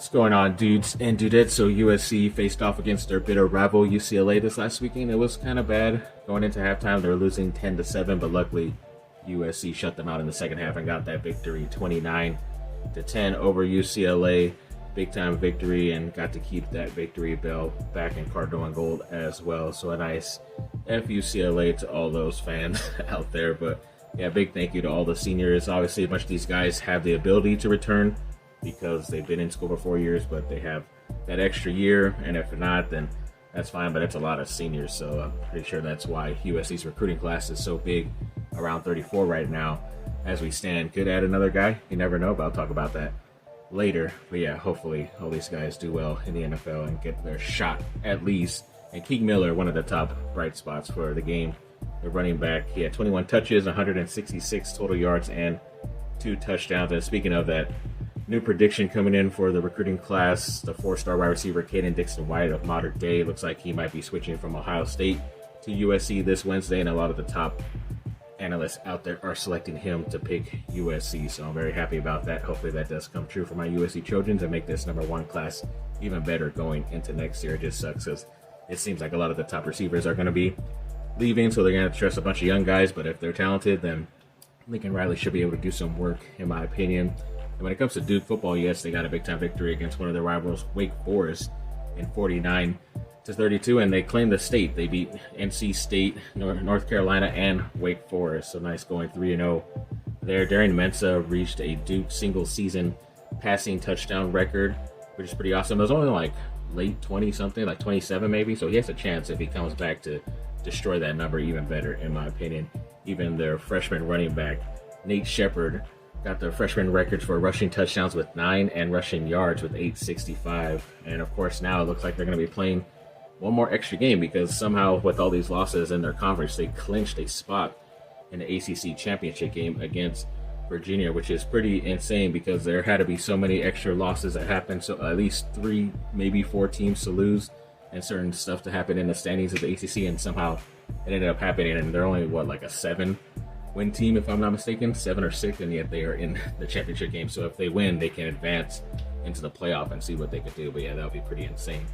What's going on, dudes and dudettes? So USC faced off against their bitter rival UCLA this last weekend. It was kind of bad going into halftime. They were losing 10-7, but luckily USC shut them out in the second half and got that victory, 29-10 over UCLA. Big time victory, and got to keep that victory bell back in Cardinal and gold as well. So a nice UCLA to all those fans out there. But yeah, big thank you to all the seniors. Obviously, a bunch of these guys have the ability to return because they've been in school for 4 years, but they have that extra year, and if not, then that's fine, but it's a lot of seniors, so I'm pretty sure that's why USC's recruiting class is so big, around 34 right now as we stand. Could add another guy, you never know, but I'll talk about that later. But yeah, hopefully all these guys do well in the NFL and get their shot at least. And Keeg Miller, one of the top bright spots for the game, the running back. He had 21 touches, 166 total yards, and 2 touchdowns. And speaking of that, new prediction coming in for the recruiting class, the 4-star wide receiver Caden Dixon-White of Modern Day. Looks like he might be switching from Ohio State to USC this Wednesday, and a lot of the top analysts out there are selecting him to pick USC, so I'm very happy about that. Hopefully that does come true for my USC Trojans and make this #1 class even better going into next year. It just sucks because it seems like a lot of the top receivers are going to be leaving, so they're going to trust a bunch of young guys, but if they're talented, then Lincoln Riley should be able to do some work, in my opinion. And when it comes to Duke football, yes, they got a big-time victory against one of their rivals, Wake Forest, in 49-32, and they claimed the state. They beat NC State, North Carolina, and Wake Forest. So nice going 3-0 there. Darian Mensah reached a Duke single-season passing touchdown record, which is pretty awesome. It was only like late 20-something, like 27 maybe, so he has a chance if he comes back to destroy that number even better, in my opinion. Even their freshman running back, Nate Shepard, got the freshman records for rushing touchdowns with 9 and rushing yards with 865. And of course, now it looks like they're going to be playing one more extra game because somehow with all these losses in their conference, they clinched a spot in the ACC championship game against Virginia, which is pretty insane because there had to be so many extra losses that happened. So at least 3, maybe 4 teams to lose and certain stuff to happen in the standings of the ACC. And somehow it ended up happening. And they're only, like a 7-win team, if I'm not mistaken, 7 or 6, and yet they are in the championship game. So if they win, they can advance into the playoff and see what they could do. But yeah, that would be pretty insane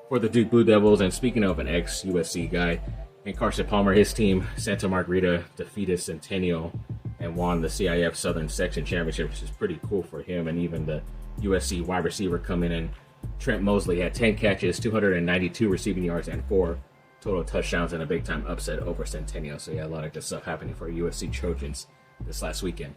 for the Duke Blue Devils. And speaking of an ex-USC guy, and Carson Palmer, his team, Santa Margarita, defeated Centennial and won the CIF Southern Section Championship, which is pretty cool for him. And even the USC wide receiver coming in, Trent Mosley, had 10 catches, 292 receiving yards, and 4 total touchdowns, and a big-time upset over Centennial. So yeah, a lot of good stuff happening for USC Trojans this last weekend.